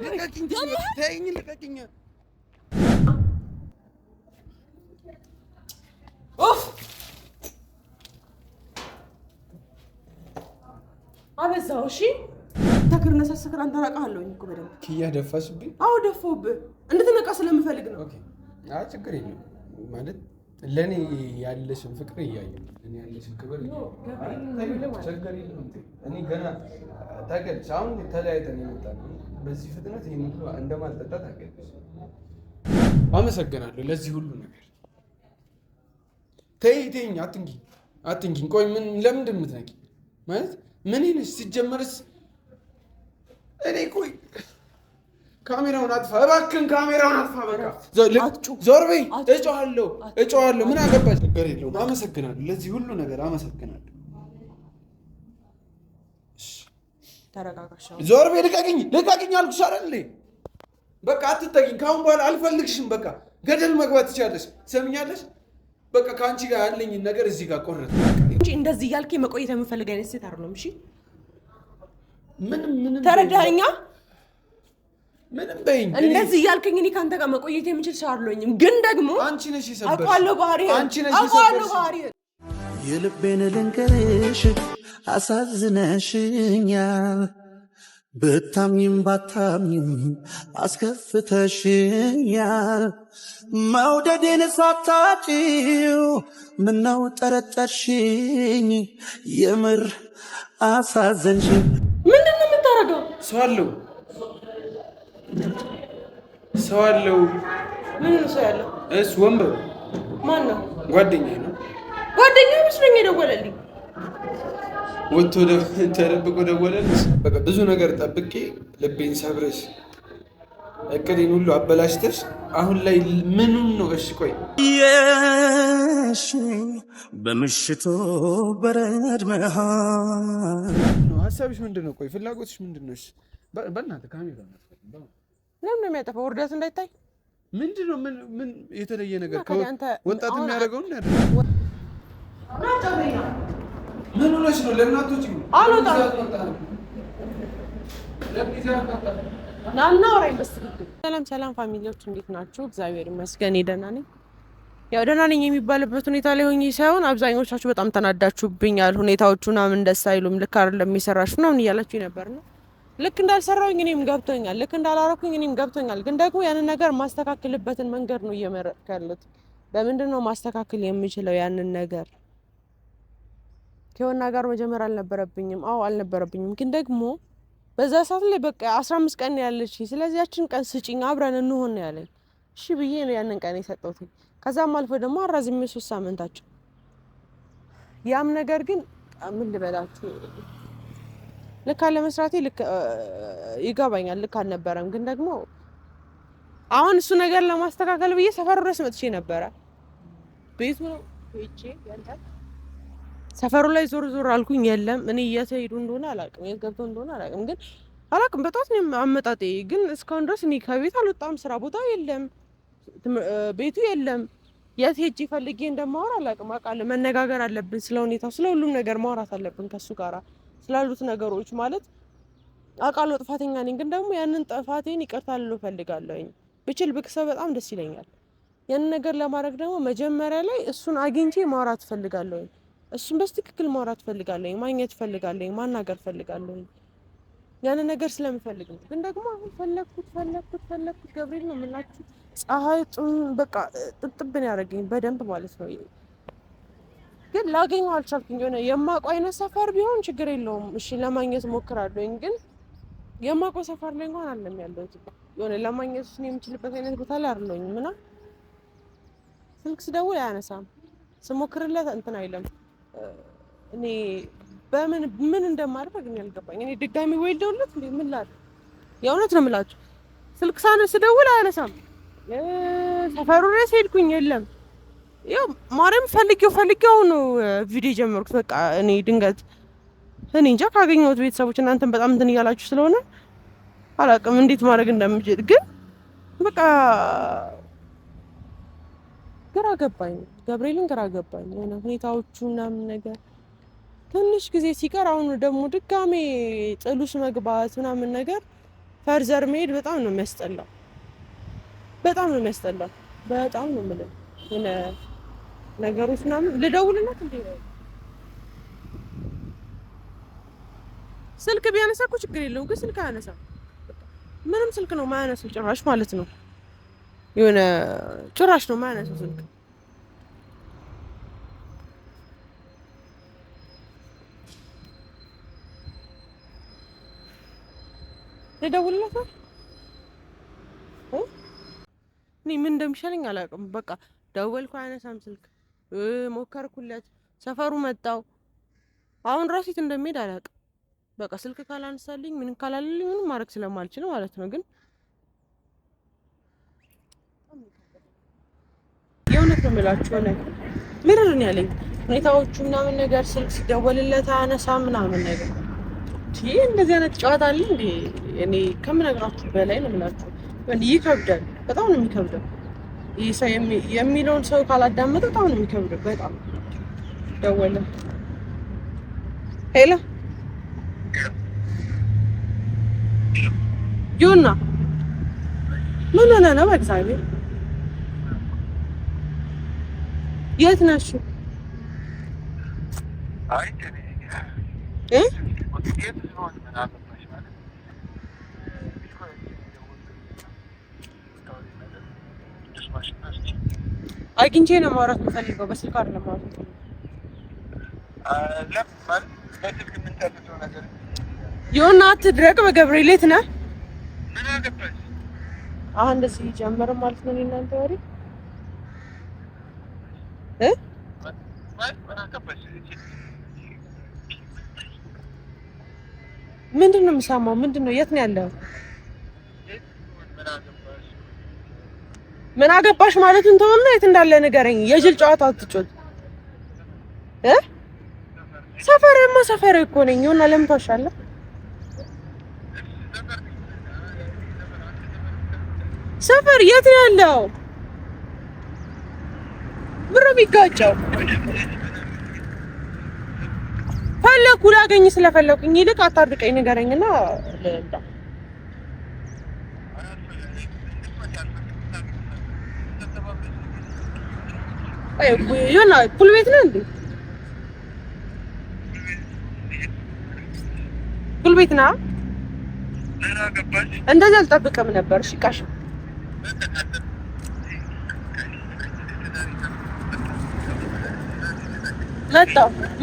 ልቀቂኝ አበዛው እሺ ተከርነሳ ሰከር አንተ አውቃለሁኝ እኮ በደንብ ኪያ ደፋሽብኝ አዎ ደፋውብህ እንድትነቃ ስለምፈልግ ነው ኦኬ አይ ችግር የለም ማለት ለኔ ያለሽን ፍቅር እያየሁ እኔ ያለሽን ክብር ችግር የለም እኔ ገና ታውቂያለሽ አሁን ተለያይተን የመጣነው በዚህ ፍጥነት ይሄን ሁሉ እንደማልጠጣ ታውቂያለሽ አመሰግናለሁ ለዚህ ሁሉ ነገር ተይኝ አትንኪኝ ቆይ ምን ለምንድን ነው የምትነቂ ማለት ምን ይነሽ ሲጀመርስ እኔ ቆይ ካሜራውን አጥፋ እባክህን ካሜራውን አጥፋ በቃ ዞር በይ እጮሃለሁ ምን አገባሽ ነገር የለውም አመሰግናለሁ ለዚህ ሁሉ ነገር አመሰግናለሁ ተረጋጋሽ ዞር በይ ልቀቂኝ አልኩሽ አይደል በቃ አትጠጊኝ ካሁን በኋላ አልፈልግሽም በቃ ገደል መግባት ትችያለሽ ትሰምኛለሽ በቃ ካንቺ ጋር ያለኝ ነገር እዚህ ጋር ቆረጥ እንጂ እንደዚህ ያልከኝ መቆየት የምፈልግ አይነት ሴት አይደለም እሺ ምንም ተረዳኸኝ ምንም በይኝ እንደዚህ ያልከኝ እኔ ካንተ ጋር መቆየት የምችል ሰው አይደለሁም ግን ደግሞ አንቺ ነሽ የሰበርሽ አውቃለሁ ባህሪ የልቤን ልንገርሽ አሳዝነሽኛል ብታምኝም ባታምኝም አስከፍተሽኛል መውደዴን ሳታውቂው ምነው ጠረጠርሽኝ የምር አሳዘንሽኝ ምንድን ነው የምታረገው ሰው አለው ምን ነው ሰው ያለው ወንበር ማን ነው ጓደኛዬ ነው መስሎኝ የደወለልኝ ወጥቶ ተደብቆ ደወለልሽ በቃ ብዙ ነገር ጠብቄ ልቤን ሰብረሽ እቅዴን ሁሉ አበላሽተሽ አሁን ላይ ምኑን ነው እሺ ቆይ በምሽቱ በረድ መሃል ሀሳብሽ ምንድነው ቆይ ፍላጎትሽ ምንድነው በእናትህ ካሜራ ለምን ነው የሚያጠፋው ወርዳት እንዳይታይ ምንድነው ምን የተለየ ነገር ወጣት የሚያደርገው እንዳደረገ ምን ሆነሽ ነው ለእናቶች ሰላም ፋሚሊዎች እንዴት ናችሁ እግዚአብሔር ይመስገን ደህና ነኝ ያው ደህና ነኝ የሚባልበት ሁኔታ ላይ ሆኜ ሳይሆን አብዛኞቻችሁ በጣም ተናዳችሁብኛል ሁኔታዎቹ ምናምን ደስ አይሉም ልክ አይደለም የሚሰራሽ ምናምን እያላችሁ ነበር ነው ልክ እንዳልሰራሁኝ እኔም ገብቶኛል ልክ እንዳላረኩኝ እኔም ገብቶኛል ግን ደግሞ ያንን ነገር ማስተካከልበትን መንገድ ነው እየመረጥኩ ያለሁት በምንድን ነው ማስተካከል የምችለው ያንን ነገር ከሆነ ጋር መጀመር አልነበረብኝም አልነበረብኝም ግን ደግሞ በዛ ሰዓት ላይ በቃ 15 ቀን ያለች ስለዚህ ያችን ቀን ስጪኝ አብረን እንሆን ነው ያለኝ እሺ ብዬ ነው ያንን ቀን የሰጠሁት ከዛም አልፎ ደግሞ አራዝሜ 3 ሳምንታቸው ያም ነገር ግን ምን ልበላችሁ ልክ አለ መስራቴ ልክ ይገባኛል ልክ አልነበረም ግን ደግሞ አሁን እሱ ነገር ለማስተካከል ብዬ ሰፈሩ ድረስ መጥቼ ነበረ ቤቱ ነው እቺ ያንተ ሰፈሩ ላይ ዞር አልኩኝ የለም እኔ እየተሄዱ እንደሆነ አላውቅም የት ገብቶ እንደሆነ አላውቅም ግን አላውቅም በጣም ነው አመጣጤ ግን እስካሁን ድረስ እኔ ከቤት አልወጣም ስራ ቦታ የለም ቤቱ የለም የት ሄጄ ፈልጌ እንደማወራ አላውቅም አውቃለሁ መነጋገር አለብን ስለ ሁኔታው ስለ ሁሉም ነገር ማውራት አለብን ከሱ ጋራ ስላሉት ነገሮች ማለት አውቃለሁ ጥፋተኛ ነኝ ግን ደግሞ ያንን ጥፋቴን ይቅርታ ልለው ፈልጋለሁኝ ብችል ብክሰው በጣም ደስ ይለኛል ያንን ነገር ለማድረግ ደግሞ መጀመሪያ ላይ እሱን አግኝቼ ማውራት ፈልጋለሁኝ እሱን በትክክል ማውራት ፈልጋለሁኝ ማግኘት ፈልጋለሁኝ ማናገር ፈልጋለሁኝ ያን ነገር ስለምፈልግ ነው ግን ደግሞ አሁን ፈለኩት ገብርኤል ነው የምላችሁ ፀሐይ በቃ ጥብጥብን ያደረገኝ በደንብ ማለት ነው ግን ላገኘው አልቻልኩኝ የሆነ የማውቀው አይነት ሰፈር ቢሆን ችግር የለውም እሺ ለማግኘት ሞክራለሁኝ ግን የማውቀው ሰፈር ላይ እንኳን አለም ያለሁት የሆነ ለማግኘት እሱን የምችልበት አይነት ቦታ ላይ አይደለሁኝ ምና ስልክ ስደውል አያነሳም ስሞክርለት እንትን አይለም እኔ ምን እንደማደርግ ግን ያልገባኝ እኔ ድጋሚ ወይ ደውልለት እንዴ ምን ላል የእውነት ነው የምላችሁ ስልክ ስደውል አያነሳም ሰፈሩ ድረስ ሄድኩኝ የለም ያው ማርያም ፈልጌው ነው ቪዲዮ ጀመርኩት በቃ እኔ ድንገት እኔ እንጃ ካገኘሁት ቤተሰቦች እናንተም በጣም እንትን እያላችሁ ስለሆነ አላውቅም እንዴት ማድረግ እንደምችል ግን በቃ ግራ ገባኝ ገብርኤልን ግራ ገባኝ የሆነ ሁኔታዎቹ ምናምን ነገር ትንሽ ጊዜ ሲቀር አሁን ደግሞ ድጋሜ ጥሉስ መግባት ምናምን ነገር ፈርዘር መሄድ በጣም ነው የሚያስጠላው። በጣም ነው የሚያስጠላው። በጣም ነው የምልህ የሆነ ነገሮች ምናምን ልደውልላት እንዴ ስልክ ቢያነሳ እኮ ችግር የለውም፣ ግን ስልክ አያነሳም። ምንም ስልክ ነው ማያነሳው ጭራሽ ማለት ነው። የሆነ ጭራሽ ነው ማያነሳው ስልክ። ልደውልላት እኔ ምን እንደሚሻለኝ አላውቅም። በቃ ደወልኩ አያነሳም ስልክ፣ ሞከርኩለት፣ ሰፈሩ መጣው። አሁን ራሱ የት እንደሚሄድ አላውቅም። በቃ ስልክ ካላነሳልኝ ምን ካላለልኝ ምንም ማድረግ ስለማልችል ማለት ነው። ግን የእውነት ነው የምላችሁ ነገር ምርር ነው ያለኝ ሁኔታዎቹ ምናምን ነገር ስልክ ሲደወልለት አያነሳም ምናምን ነገር። ይሄ እንደዚህ አይነት ጨዋታ አለ እንዴ? እኔ ከምነግራችሁ በላይ ነው የምላችሁ። ይከብዳል፣ በጣም ነው የሚከብደው። ይህ ሰው የሚለውን ሰው ካላዳመጠ በጣም ነው የሚከብደው። በጣም ደወለ። ሄሎ ዮና ምን ሆነህ ነው? በእግዚአብሔር የት ነሽ? አግኝቼ ነው ማውራት የምፈልገው፣ በስልክ አይደለም ማውራት የምፈልገው። ዮና አትድረቅ፣ በገብርኤል የት ነህ? አሁን እንደዚህ ጀመረ ማለት ነው እናንተ ወሬ ምንድን ነው የምሰማው? ምንድን ነው? የት ነው ያለው? ምን አገባሽ ማለቱን ተወና፣ የት እንዳለ ንገረኝ። የጅል ጨዋታ አትጮት። ሰፈሬማ ሰፈሬ እኮ ነኝ። ዮና ለምን ታሻለህ? ሰፈር የት ነው ያለው? ብሮ ቢጋጫው ፈለኩ ላገኝ ስለፈለኩኝ ይልቅ አታርቀኝ ንገረኝና ለዳ ዮና ፑል ቤት ነው እንዴ? ፑል ቤት ነው። እንደዛ አልጠብቅም ነበር። እሺ ቃሽ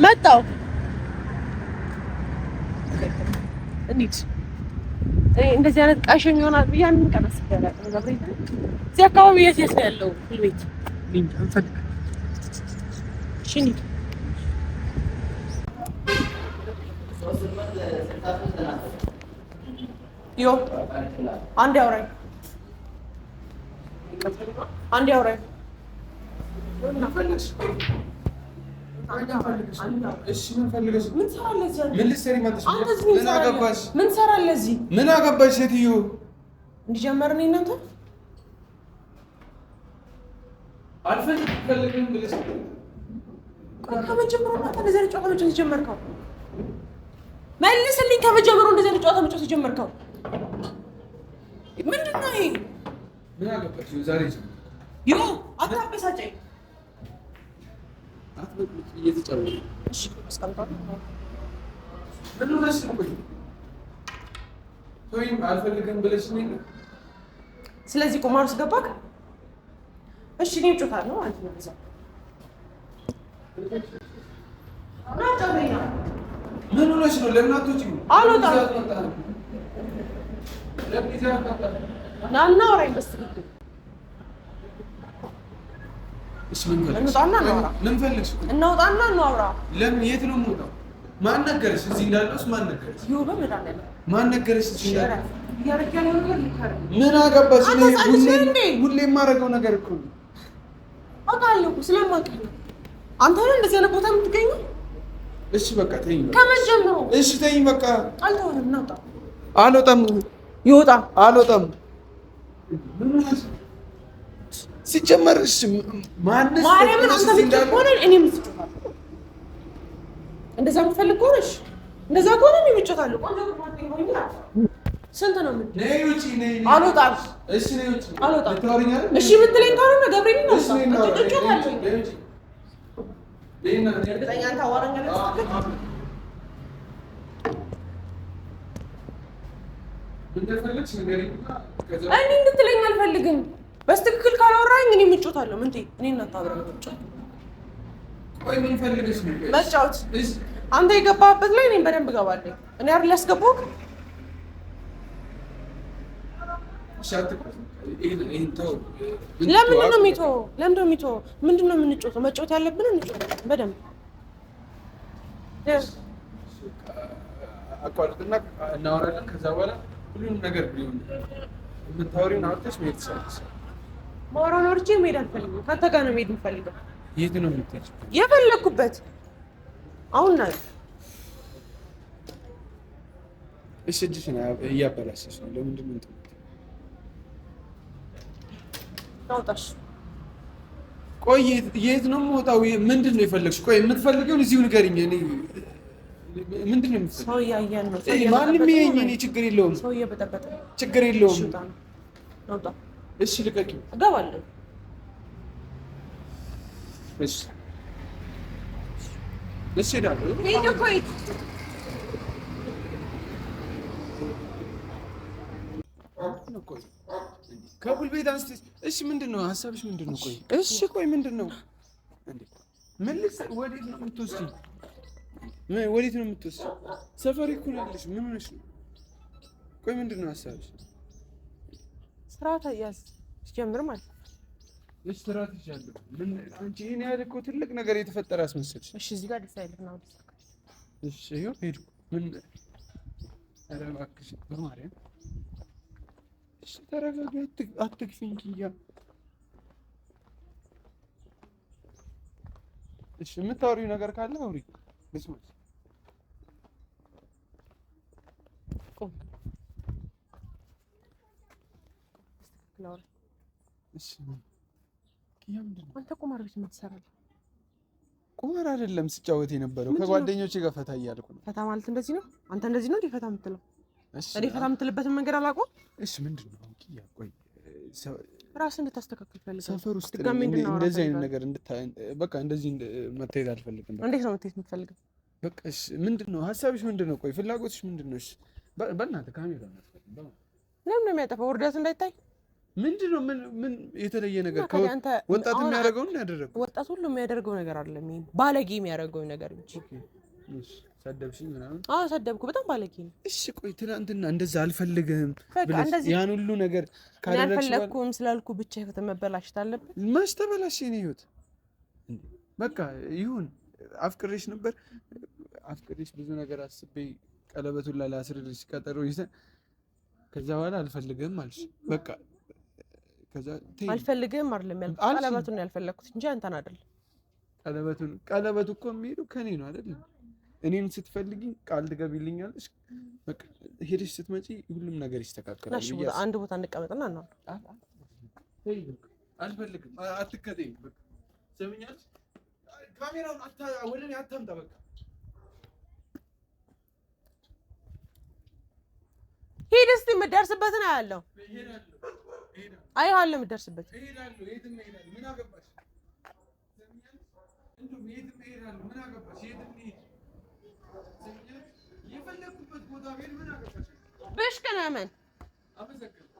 መጣው እንዴት እንደዚህ አይነት ቃሽኝ ይሆናል ብዬ አንድ ቀን አስቤያለሁ። እዚህ አካባቢ የት ነው ያለው ፑል ቤት? ሽኒ ዮ አንድ አውራኝ ምን አገባሽ ሴትዮ? እንዲጀመርን እናንተ አልፈልግም ብለሽ ከመጀመሩ ማለት እንደዚህ አይነት ጨዋታ መጫወት የጀመርከው? መልስልኝ። ከመጀመሩ እንደዚህ አይነት ጨዋታ መጫወት የጀመርከው ምንድን ነው? ይሄ ምን አገባሽ? ዛሬ ዮ አታበሳጨኝ። አትበጥብጥ እየተጫወተ እሺ አስቀምጣለሁ። ምን ሆነሽ ነው? ወይም አልፈልግም ብለሽ ነኝ። ስለዚህ ቁማር ውስጥ ገባክ? እሺ እኔ እጮታለሁ አንተ ነው እዛ ምን ሆነሽ ነው? ለምን አትወጪም? አልወጣም። እናውራ በስትክክል እናውጣና እናውራ። ለምን? የት ነው የምወጣው? ማን ነገረሽ? እዚህ እንዳለሁስ ማን ነገረሽ? ማን ነገረሽ? ምን አገባሽ? ሁሌ የማደርገው ነገር እኮ ነው። አውቃለሁ ስለማውቅ አንተ ነህ እንደዚህ አይነት ቦታ የምትገኘው። እሺ በቃ ተይኝ። ከመጀመሩ እሺ ተይኝ በቃ። አልተውህም። እናውጣ። አልወጣም። ይወጣ። አልወጣም። ሲጀመር እሺ ማንስ ማርያምን አንተ ብትሆን እኔም ልትጮታለሁ። እንደዛ የምትፈልግ ከሆነ እሺ፣ እንደዛ ከሆነ እኔም እጮታለሁ። ቆንጆ ስንት ነው ምን? ነይ ውጪ ነይ። አልወጣም። እሺ ነይ ውጪ። አልወጣም። እሺ የምትለኝ ካልሆነ ገብርኤል ነው። እሺ ነይ ነው። እርግጠኛ አንተ አዋራኛለህ። እንደፈለግሽ ንገሪኝና ከዛ እኔ እንድትለኝ አልፈልግም። በስትክክል ካላወራኝ እኔ ምጮታለሁ። ምን ትይ? እኔ እናት አብረን ምጮት። ቆይ ምን ፈልገሽ ነው? መጫወት። አንተ የገባህበት ላይ እኔም በደንብ እገባለሁ። እኔ አይደል ያስገባሁህ? ለምንድን ነው የሚተወው? ለምንድን ነው የሚተወው? ምንድን ነው የምንጮተው? መጫወት ያለብን እንጫወት በደንብ አቋርጥና እናወራለን። ከዛ በኋላ ሁሉንም ነገር ቢሆን የምታወሪውን አውጥተሽ መሄድ ትችላለሽ። ማውራውን አውርቼ መሄድ አልፈልግም። ከአንተ ጋር ነው መሄድ የምፈልገው። የት ነው የምትሄጂው? የፈለኩበት አሁን ነው። እሺ እጅሽን እያበላሸሽ ነው። ለምንድን ነው ታውጣሽ? ቆይ የት ነው የምወጣው? ምንድን ነው የፈለግሽ? ቆይ የምትፈልጊውን እዚሁ ንገሪኝ። እኔ ምንድን ነው የምትፈልጊው? ሰው እያየን ነው። ማንም ይሄኝ። እኔ ችግር የለውም። ሰው እየበጠበጠ ችግር የለውም። ናውጣ። እሺ ልቀቂው። እገባለሁ። እሺ እሺ እሄዳለሁ። ሂድ እኮ ሂድ። ከቡል ቤት አንስተሽ እሺ፣ ምንድን ነው ሀሳብሽ? ምንድን ነው? ቆይ እሺ፣ ቆይ ምንድን ነው እንዴ? መልስ። ወዴት ነው የምትወስጂኝ? ወዴት ነው የምትወስጂኝ? ሰፈር እኮ ነው ያለሽ። ምን ሆነሽ ነው? ቆይ ምንድን ነው ሀሳብሽ? ስርዓት ያዝ ጀምር ማለት ነው። እሺ፣ ስርዓት ይዣለሁ። ምን አንቺ ይሄን ያህል እኮ ትልቅ ነገር የተፈጠረ አስመሰልሽ። እሺ፣ እዚህ ጋር ደስ አይልም ነው። እሺ፣ ይኸው ሄድኩ። ምን ኧረ እባክሽ በማርያም እሺ ተረጋጊ። አትግፊኝ ኪያ። እሺ የምታወሪው ነገር ካለ አውሪ። ልስማሽ። እሺ ኪያ ምንድን ነው? አንተ ቁማር ቤት የምትሰራለህ? ቁማር አይደለም ስጫወት የነበረው ከጓደኞቼ ጋር ፈታ እያልኩ ነው። ፈታ ማለት እንደዚህ ነው? አንተ እንደዚህ ነው እንዴ ፈታ የምትለው? እኔ ፈታ የምትልበትን መንገድ አላውቀውም። እሺ ምንድን ነው ኪያ? ቆይ ራስን እንድታስተካክል ፈልጋለሁ። ሰፈር ውስጥ እንደዚህ አይነት ነገር በቃ እንደዚህ መታየት አልፈልግም። እንዴት ነው መታየት የምትፈልገው? በቃ እሺ ምንድን ነው ሀሳብሽ? ምንድን ነው? ቆይ ፍላጎትሽ ምንድን ነው? እሺ በእናትህ ካሜራ ነው። ለምን ነው የሚያጠፋው? ውርደት እንዳይታይ ምንድን ነው? ምን የተለየ ነገር ወጣት የሚያደርገው ነው ያደረገው? ወጣት ሁሉ የሚያደርገው ነገር አይደለም። ይሄን ባለጌ የሚያደርገው ነገር እንጂ። እሺ ሰደብሽኝ ምናምን? አዎ ሰደብኩ። በጣም ባለጌ ነው። እሺ ቆይ ትናንትና እንደዛ አልፈልግም ብለሽ ያን ሁሉ ነገር ካደረግሽ አልፈልኩም ስላልኩ ብቻ ህይወት መበላሽት አለበት? መች ተበላሽ? የኔ ህይወት በቃ ይሁን። አፍቅሬሽ ነበር። አፍቅሬሽ ብዙ ነገር አስቤ ቀለበቱን ላስርልሽ ቀጠሮ ይዘን ከዛ በኋላ አልፈልግም አልሽ። በቃ ከዛ አልፈልግም አይደለም ያልኩት፣ ቀለበቱን ያልፈለኩት እንጂ አንተን አይደለም። ቀለበቱ እኮ የሚሄደው ከኔ ነው አይደል? እኔን ስትፈልጊ ቃል ትገቢልኛለሽ። በቃ ሄደሽ ስትመጪ ሁሉም ነገር ይስተካከላል። እሺ አንድ ቦታ እንቀመጥና ነው። አልፈልግም። አትከተኝ። በቃ ሰምኛለሽ። ካሜራውን ወደ እኔ አታምጣ። በቃ ሂድ እስኪ የምትደርስበትን አያለሁ። አየዋለሁ የምትደርስበት። እሄዳለሁ። የትም እሄዳለሁ። ምን አገባሽ? እንደውም የትም እሄዳለሁ። ምን አገባሽ? የትም እሄድ የፈለኩበት ቦታ ቤት ምን አገባሽ? ብሽቅ ነህ ምን? አመሰግናለሁ።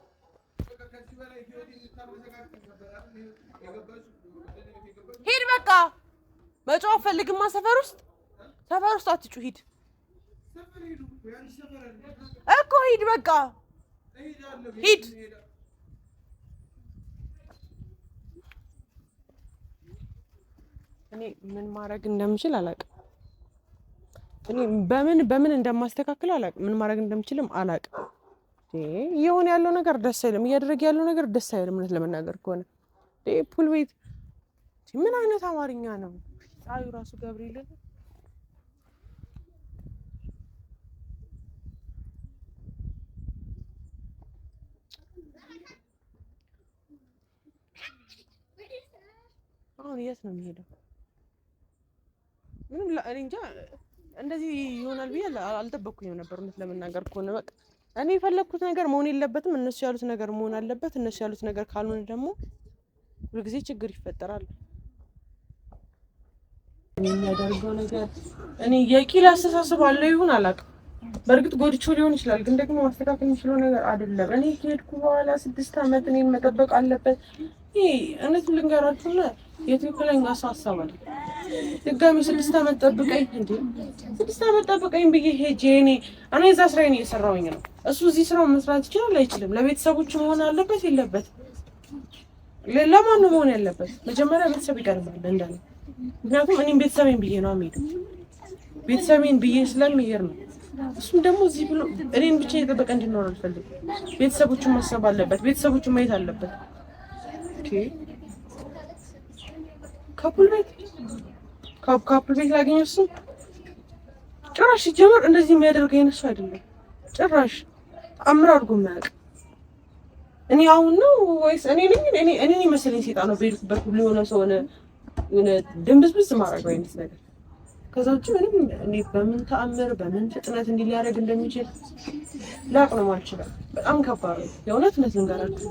በቃ ከዚህ በላይ ህይወቴን ልታመሰቃቅል ነበር አይደል? ሂድ በቃ። መጫወት ፈልግማ ሰፈር ውስጥ አትጩህ። ሂድ እኮ ሂድ በቃ ሂድ። እኔ ምን ማድረግ እንደምችል አላውቅም። እኔ በምን እንደማስተካክለው አላውቅም። ምን ማድረግ እንደምችልም አላውቅም። እየሆነ ያለው ነገር ደስ አይልም። እያደረገ ያለው ነገር ደስ አይልም። እውነት ለመናገር ከሆነ ፑል ቤት ምን አይነት አማርኛ ነው? ፀሐዩ ራሱ ገብርኤል አሁን የት ነው የሚሄደው? ምንም እኔ እንጃ። እንደዚህ ይሆናል ብዬ አልጠበቅኩኝም ነበር እውነት ለመናገር ከሆነ። በቃ እኔ የፈለኩት ነገር መሆን የለበትም። እነሱ ያሉት ነገር መሆን አለበት። እነሱ ያሉት ነገር ካልሆነ ደግሞ ሁልጊዜ ችግር ይፈጠራል። እኔ የሚያደርገው ነገር እኔ የቂል አስተሳሰብ አለው ይሁን አላውቅም። በእርግጥ ጎድቼው ሊሆን ይችላል፣ ግን ደግሞ ማስተካከል የሚችለው ነገር አይደለም። እኔ ከሄድኩ በኋላ 6 ዓመት እኔን መጠበቅ አለበት። ይሄ እውነት ልንገራችሁና የትክክለኛ ሀሳብ አለ። ድጋሚ 6 ዓመት ጠብቀኝ እንዴ 6 ዓመት ጠብቀኝ ብዬ ሄጄ እኔ እዛ ስራዬን እየሰራሁኝ ነው። እሱ እዚህ ስራውን መስራት ይችላል አይችልም? ለቤተሰቦቹ መሆን አለበት የለበት? ለማን ነው መሆን ያለበት? መጀመሪያ ቤተሰብ ይቀርባል እንደኔ። ምክንያቱም እኔም ቤተሰቤን ብዬ ነው የምሄደው። ቤተሰቤን ብዬ ስለምሄድ ነው። እሱም ደግሞ እዚህ ብሎ እኔን ብቻ እየጠበቀ እንዲኖር አልፈልግም። ቤተሰቦቹን ማሰብ አለበት። ቤተሰቦቹን ማየት አለበት። ኦኬ ካፕል ቤት ላገኘው እሱ ጭራሽ ሲጀምር እንደዚህ የሚያደርገው የነሱ አይደለም። ጭራሽ አምራ አድርጎ የማያውቅ እኔ አሁን ነው ወይስ እኔ ነኝ መሰለኝ ሴጣን ነው በሄድኩበት ሁሉ የሆነ ሰው የሆነ ድንብዝብዝ ማድረግ አይነት ነገር። ከዛ ውጭ ምንም እኔ በምን ተአምር በምን ፍጥነት እንዲህ ሊያደርግ እንደሚችል ላቅ ነው ማልችላል። በጣም ከባድ ነው የእውነት ልንገራችሁ።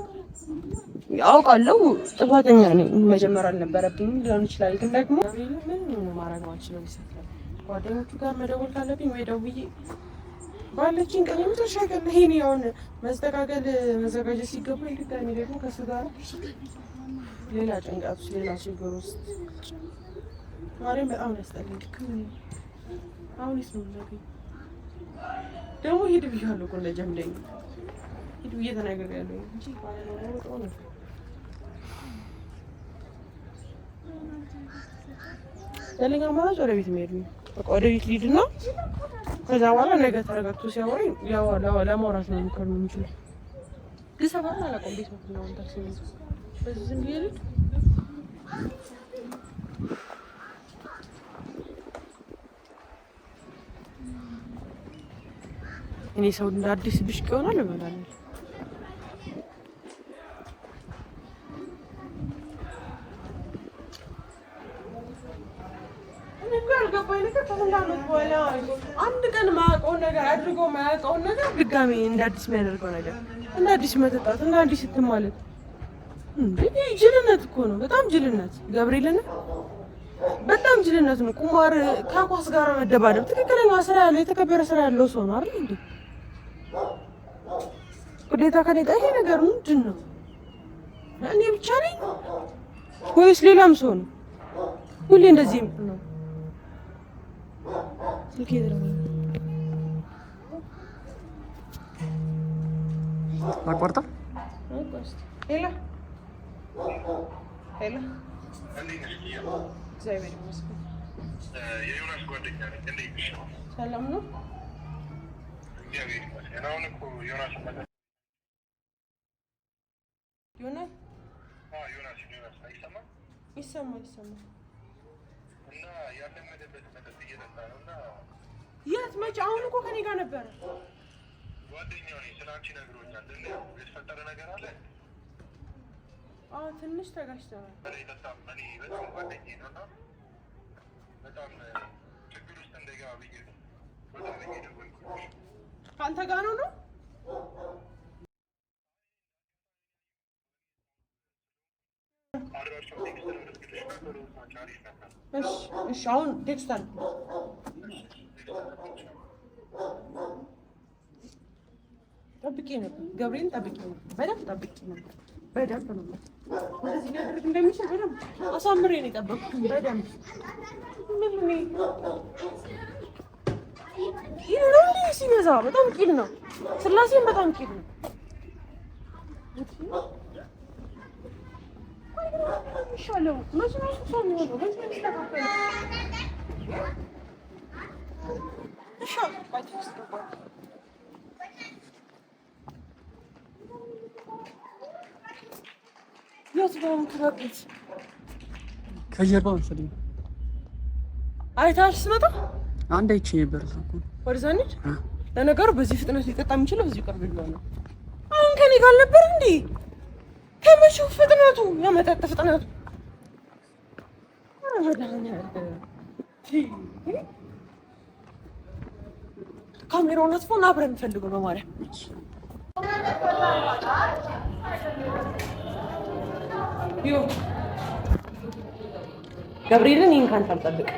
አውቃለሁ ጥፋተኛ ነኝ። መጀመር አልነበረብኝም ሊሆን ይችላል፣ ግን ደግሞ ምን ማድረግ ማልችለው ይሰጣል። ጓደኞቹ ጋር መደወል ካለብኝ ወይ ደውዬ ባለችኝ ቀን የመጨረሻ ቀን ይሄን ያውን መዘጋጀት ሲገባኝ ድጋሚ ደግሞ ከሱ ጋር ሌላ ጭንቀት ውስጥ ሌላ ችግር ውስጥ ማርያም በጣም ያስጠላኝ። አሁን ይስሙ ነገር ደግሞ ሂድ ብያለሁ እኮ ለጀምደኝ ሂድ ብዬ ተናግሬያለሁ እንጂ ባለነው ነው። ያለኝ አማራጭ ወደ ቤት መሄድ ነው። በቃ ወደ ቤት ልሂድና ከዛ በኋላ ነገ ተረጋግቶ ሲያወራኝ ለማውራት ነው የምችለው። ግን ሰፈር አላውቀውም። ቤት ነው ታክሲ ነው በዚህ ዝም ብዬ ልሂድ። እኔ ሰው እንደ አዲስ ብሽቅ ይሆናል እበላለሁ። አንድ ቀን ማያውቀውን ነገር አድርጎ ማያውቀውን ነገር ድጋሜ እንደ አዲስ የሚያደርገው ነገር እንደ አዲስ መጠጣት እንደ አዲስ እንትን ማለት እንዴ ጅልነት እኮ ነው። በጣም ጅልነት ገብርኤልን በጣም ጅልነት ነው። ቁማር ከኳስ ጋር መደባደብ ትክክለኛ ስራ ያለው የተከበረ ስራ ያለው ሰው ነው አይደል እንዴ? ግዴታ ከኔ ጋር ይሄ ነገር ምንድን ነው? እኔ ብቻ ነኝ ወይስ ሌላም ሰው ነው? ሁሌ እንደዚህ ነው። ስልኬ ደረመ አቋርጣ ሄላ እግዚአብሔር ይመስገን። የዮናስ ጓደኛ ነኝ። እንዴት ነሽ? ሰላም ነው? እግዚአብሔር ይመስገን። አሁን እኮ ዮናስ ዮናስ አይሰማም? ይሰማል። እና ያለመደበት መጠጥ እየጠጣ ነው። እና የት መቼ? አሁን እኮ ከኔ ጋር ነበረ። ጓደኛው ነኝ። ስለ አንቺ ነግሮኛል። የተፈጠረ ነገር አለ? ትንሽ ተጋጭተናል። በጣም ጓደኛዬ ነው እና በጣም ችግር ውስጥ እንደገባ ብዬ ነው የደወልኩልሽ። ከአንተ ጋር ነው? እሺ አሁን ቴክስት አለ። ጠብቄ ነበር ገብርኤልን ጠብቄ ነበር። በደንብ ጠብቄ ነበር። በደንብ ነው እንደዚህ ሊያደርግ እንደሚችል በደንብ አሳምሬ ነው የጠበቅኩት። በደንብ ቂል ነው እንዴ? ሲበዛ በጣም ቂል ነው። ስላሴም በጣም ቂል ነው። ይሻለው መስራት ሰው ነው። በዚህ ተካፈለ የት ነው የምትገቡት? ከጀርባ መሰለኝ። አይተሃል ስትመጣ? አንድ አይቼ ነበር እኮ። ወደዛ እንሂድ። ለነገሩ በዚህ ፍጥነት ሊጠጣ የሚችለው እዚህ ቅርብ ነው። አሁን ከኔ ጋር ነበር እንዴ? ከመቼው ፍጥነቱ የመጠጥ ፍጥነቱ ካሜራውን አጥፎና አብረን እንፈልገው በማርያም ገብርኤልን ይሄን ካንተ አልጠብቅ።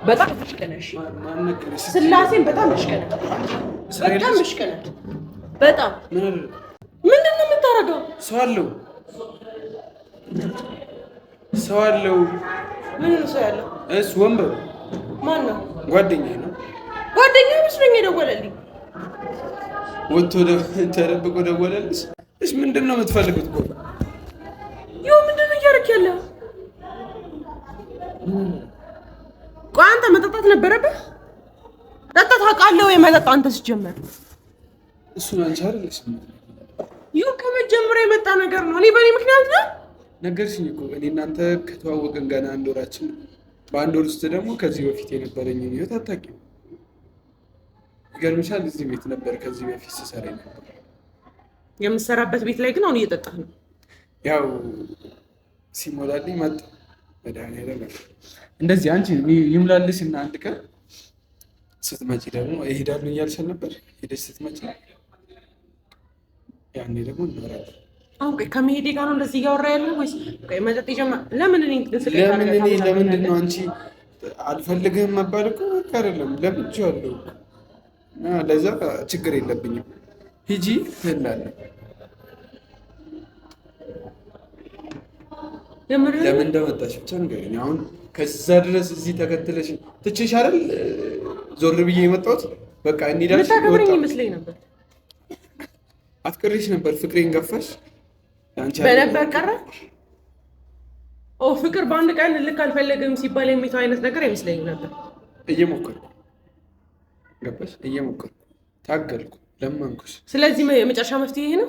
በጣም ትሽከነሽ ስላሴን በጣም ትሽከነ በጣም ትሽከነ በጣም ምንድን ነው የምታረገው? ሰው አለው ምን ነው ሰው ያለው? እሱ ወንበር ማን ነው? ጓደኛዬ ነው። ጓደኛዬ መስሎኝ የደወለልኝ። ወጥቶ ተደብቆ ደወለልሽ? እሺ ምንድን ነው የምትፈልጉት? ይኸው ምንድን ነው እያደረክ ያለው? ቆይ አንተ መጠጣት ነበረብህ? ጠጣት ታውቃለህ ወይ? መጠጥ አንተ ሲጀመር እሱን አንቺ አይደለሽ። ይኸው ከመጀመሪያ የመጣ ነገር ነው። እኔ በእኔ ምክንያት ነው ነገርሽኝ እኮ እኔ እናንተ ከተዋወቅን ገና 1 ወራችን። በ1 ወር ውስጥ ደግሞ ከዚህ በፊት የነበረኝን ህይወት አታውቂም። ይገርምሻል፣ እዚህ ቤት ነበር ከዚህ በፊት ስሰራ ነበር። የምሰራበት ቤት ላይ ግን አሁን እየጠጣህ ነው። ያው ሲሞላልኝ መጣ መድኃኒዓለም እንደዚህ አንቺ ይምላልሽ እና አንድ ቀን ስትመጪ ደግሞ እሄዳለሁ እያልሻል ነበር። ሄደሽ ስትመጪ ያኔ ደግሞ እናወራለን። አሁን ቆይ ከመሄዴ ጋር ነው እንደዚህ እያወራ ያለው ወይስ ቆይ መጠጥ ይጀምራል? ለምንድን ነው አንቺ አልፈልግህም መባል እኮ አይደለም። ለምጄዋለሁ እና ለዛ ችግር የለብኝም። ሂጂ ትላለህ። ለምን እንደመጣሽ ብቻ ንገሪኝ። አሁን ከዛ ድረስ እዚህ ተከትለሽ ትቼሽ አይደል ዞር ብዬ የመጣሁት። በቃ እንሂዳሽ ልታከብረኝ ይመስለኝ ነበር። አፍቅሬሽ ነበር። ፍቅሬን ገፋሽ። በነበር ቀረ። ፍቅር በአንድ ቀን ልክ አልፈለግም ሲባል የሚተው አይነት ነገር አይመስለኝም ነበር። እየሞከርኩ ገባሽ? እየሞከርኩ ታገልኩ፣ ለማንኩሽ። ስለዚህ የመጨረሻ መፍትሄ ይሄ ነው።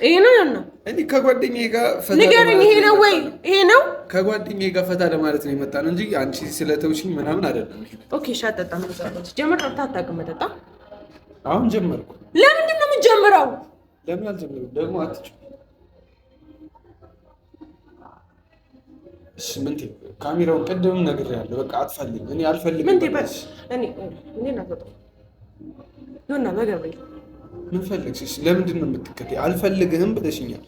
ይሄ ነው ያና እኔ ከጓደኛዬ ጋር ፈታ ንገረኝ። ይሄ ነው ወይ ይሄ ነው? ከጓደኛዬ ጋር ፈታ ለማለት ነው የመጣ ነው እንጂ አንቺ ስለተውሽኝ ምናምን አይደለም። ኦኬ እሺ፣ አጠጣ ነው ዛሬ ጀመር። አታውቅም መጠጣ? አሁን ጀመርኩ። ለምንድን ነው የምትጀምረው? ለምን አልጀምርም? ደግሞ አትጩ። እሺ ምንቴ፣ ካሜራውን ቅድምም ነግሬሃለሁ። በቃ አትፈልግም። እኔ አልፈልግም። ምንቴ በስ እኔ ናፈጣ ዮና በገብርኤል ምን ፈለግሽ? እሺ ለምንድን ነው የምትከተይ? አልፈልግህም ብለሽኛል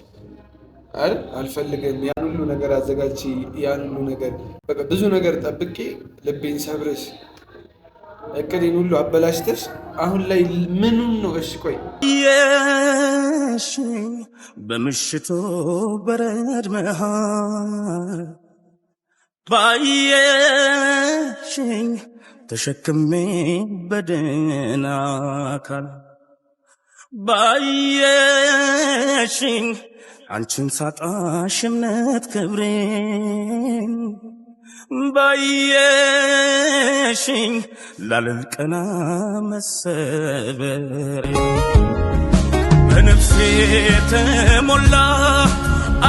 አይደል? አልፈልግህም። ያን ሁሉ ነገር አዘጋጅ፣ ያን ሁሉ ነገር በቃ ብዙ ነገር ጠብቄ ልቤን ሰብረሽ እቅዴን ሁሉ አበላሽተሽ አሁን ላይ ምኑን ነው? እሺ ቆይ የሽኝ በምሽቱ በረድ መሃል ባየሽኝ ተሸክሜ በደህና አካል ባየሽኝ አንቺን ሳጣሽ እምነት ክብሬን ባየሽኝ ላለልቀና መሰበሬ በነፍሴ የተሞላ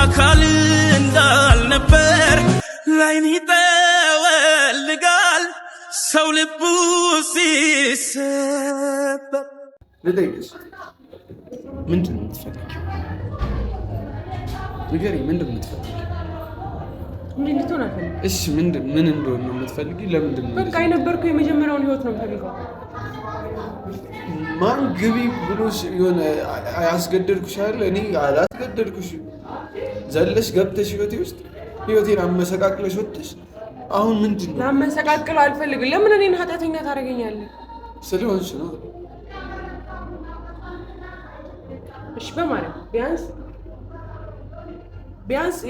አካል እንዳልነበር ላይን ይጠወልጋል ሰው ልቡ ሲሰበር። ልጠይቅሽ፣ ምንድን ነው የምትፈልጊው? ንገሪኝ፣ ምንድን ነው የምትፈልጊው? ምን ልትሆን አልፈልግም። እሺ ምን እንደሆነ ነው የምትፈልጊው? ለምንድን ነው? በቃ የነበርኩ የመጀመሪያውን ህይወት ነው የምፈልገው። ማን ግቢ ብሎሽ የሆነ ያስገደድኩሽ አይደል? እኔ አላስገደድኩሽ። ዘለሽ ገብተሽ ህይወቴ ውስጥ ህይወቴን አመሰቃቅለሽ ወጥተሽ አሁን ምንድን ነው? ላመሰቃቅለው አልፈልግም። ለምን እኔን ኃጢአተኛ ታደርገኛለህ? ስለሆንሽ ነው። እሺ በማለት ቢያንስ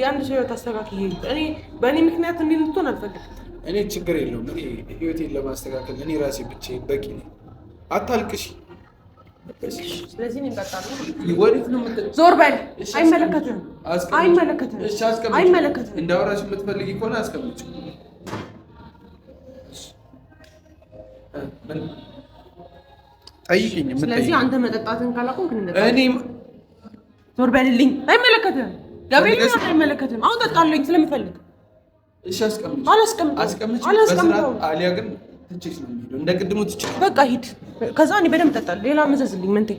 የአንድ ሰው ህይወት አስተካክል። እኔ በእኔ ምክንያት እንዲህ ልትሆን አልፈልግም። እኔ ችግር የለውም። እኔ ህይወቴን ለማስተካከል እኔ ራሴ ብቻዬን በቂ ነኝ። አታልቅሽ። ስለዚህ እኔ እቀጣለሁ። ወዴት ነው የምትለው? ዞር በል። አይመለከትህም። አይመለከትህም። እሺ አስቀምጪው። አይመለከትህም። እንዳወራሽ የምትፈልጊ ከሆነ አስቀምጪው። ጠይቂኝ። ስለዚህ አንተ መጠጣትን ካላቆምክ እኔ ዞር በልልኝ። አይመለከትህም። ገብርኤል አይመለከትህም። አሁን ጠጣለኝ ስለምፈልግ። እሺ አስቀምጪው። አላስቀምጪው። አሊያ ግን ትችሽ ነው የሚሄደው። እንደ ቅድሙ ትችሽ። በቃ ሂድ። ከዛ እኔ በደንብ እጠጣለሁ። ሌላ መዘዝልኝ ምንቴ።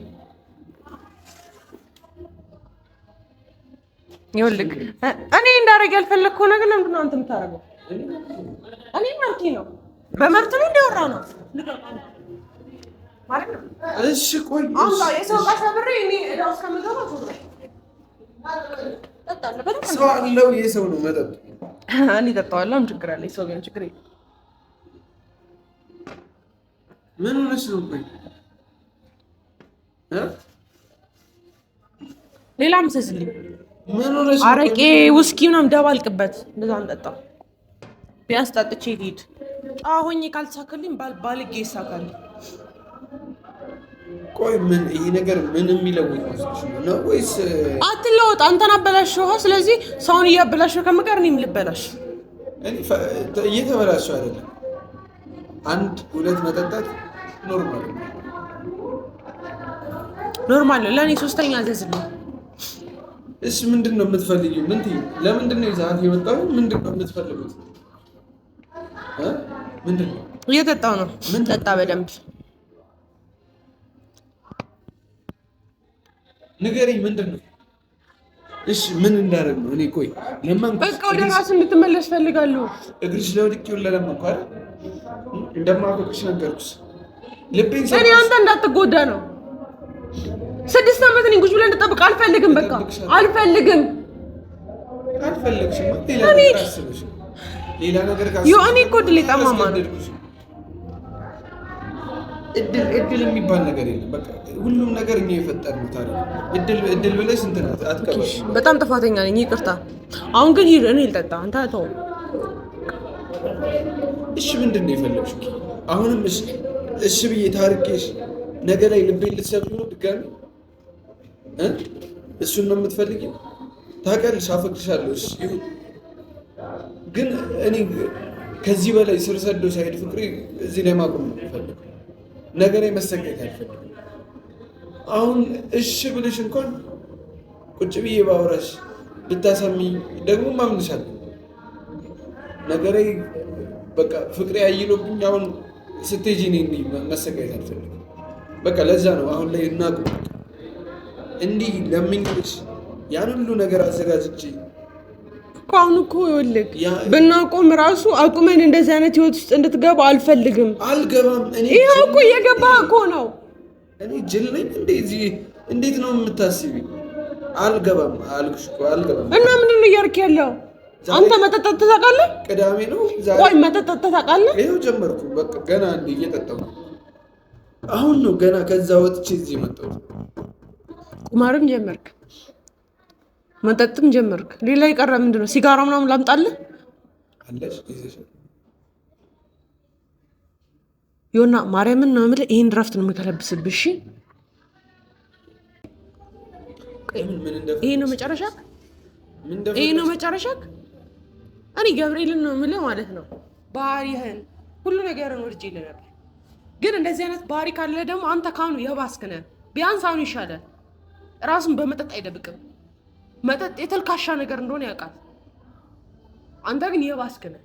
ይኸውልህ እኔ እንዳደረግ ያልፈለግከው ነገር ለምንድን ነው አንተ የምታደርገው? እኔ መብቴ ነው። በመብት ነው እንዲያወራ ነው። ማለት ነው። እሺ ቆይ አምጣ የሰው ዕቃ ሰብሬ እኔ እዳው እስከምገባ ዞር ጠጣለሁ። በጣም ሰው አለው የሰው ነው መጠጥ እኔ ጠጣዋለሁ። ምን ችግር አለ? ሰው ቢሆን ችግር የለም። ምን ሆነሽ ነው? ቆይ ሌላ ምሰስልኝ። ምን ሆነሽ? አረቄ ውስኪ ምናምን ደባልቅበት እንደዛ እንጠጣ። ቢያንስ ጠጥቼ ልሂድ። ጨዋ ሆኜ ካልተሳካልኝ ባልጌ ይሳካል። ቆይ ምን ይሄ ነገር ምን የሚለውጥ ነው ወይስ አትለወጥ? አንተን አበላሽው። ስለዚህ ሰውን እያበላሽው ከመቀር እኔም ልበላሽ። እኔ እየተበላሽው አይደለም። አንድ ሁለት መጠጣት ኖርማል ነው ለእኔ። ሶስተኛ ዘዝ ነው። እሺ ምንድን ነው የምትፈልጊው? ለምንድን ነው ይዛት የመጣው? ምንድን ነው የምትፈልጉት? ምንድን ነው? እየጠጣው ነው። ምን ጠጣ በደንብ ንገሪኝ። ምንድን ነው? እሺ ምን እንዳደረግ ነው? እኔ ቆይ ለማንኩ በቃ ወደ ራስ እንድትመለስ ፈልጋለሁ። እግርሽ ለወድቄው ለለማንኩ አይደል? እንደማፈቅርሽ ነገርኩሽ። ልቤን እኔ አንተ እንዳትጎዳ ነው። 6 ዓመት እኔ ቁጭ ብለን እንድጠብቅ አልፈልግም። በቃ አልፈልግም። አልፈልግሽም። ሌላ ነገር እኔ እኮ ድል ጠማማ ነው። እድል የሚባል ነገር የለም። በቃ ሁሉም ነገር እኛ የፈጠርነው ታዲያ እድል ብለሽ እንትን አትቀበል። በጣም ጥፋተኛ ነኝ፣ ይቅርታ። አሁን ግን ሂድ፣ እኔ ልጠጣ፣ አንተ ተው። እሺ ምንድን ነው የፈለግሽው? አሁንም እሺ ብዬ ታርቄሽ ነገ ላይ ልቤን ልትሰብሪው ነው ድጋሚ? እሱን ነው የምትፈልጊው? ታውቂያለሽ፣ አፈቅርሻለሁ። እሺ ይሁን፣ ግን እኔ ከዚህ በላይ ስር ሰዶ ሳይሄድ ፍቅሬ እዚህ ላይ ማቆም ነው የምፈልገው። ነገ ላይ መሰቃየት አልፈልግም። አሁን እሺ ብልሽ እንኳን ቁጭ ብዬ ባወራሽ ብታሰሚኝ ደግሞ ማምንሻለሁ። ነገ ላይ በቃ ፍቅሬ አይሎብኝ አሁን ስትሄጂ እኔ መሰቃየት አልፈልግም። በቃ ለዛ ነው አሁን ላይ እናቁም። እንዲህ ለምኝልሽ ያን ሁሉ ነገር አዘጋጅቼ አሁን እኮ ይኸውልህ ብናቆም ራሱ አቁመን እንደዚህ አይነት ህይወት ውስጥ እንድትገባ አልፈልግም። አልገባም። እኔ ይሄው እኮ እየገባህ እኮ ነው። እኔ ጅል ነኝ እንደዚህ? እንዴት ነው የምታስቢ? አልገባም አልኩሽ እኮ አልገባም። እና ምንድን ነው እያልክ ያለው? አንተ መጠጣት ታውቃለህ? ቅዳሜ ነው ዛሬ። ቆይ መጠጣት ታውቃለህ? ይኸው ጀመርኩ። በቃ ገና እንደ እየጠጣሁ ነው። አሁን ነው ገና ከዛ ወጥቼ እዚህ መጣሁት። ቁማርም ጀመርክ፣ መጠጥም ጀመርክ። ሌላ የቀረ ምንድን ነው? ሲጋራ ምናምን ላምጣልህ? አለሽ ዮና ማርያምን ነው የምልህ። ይሄን ድራፍት ነው የምከለብስብሽ። ይሄ ነው መጨረሻ? ይሄ ነው መጨረሻ? እኔ ገብርኤልን ነው የምልህ ማለት ነው። ባህሪህን ሁሉ ነገርን ወድጄልህ ነበር፣ ግን እንደዚህ አይነት ባህሪ ካለ ደግሞ አንተ ካሁኑ የባስክ ነህ። ቢያንስ አሁን ይሻላል። ራሱን በመጠጥ አይደብቅም። መጠጥ የተልካሻ ነገር እንደሆነ ያውቃል። አንተ ግን የባስክ ነህ።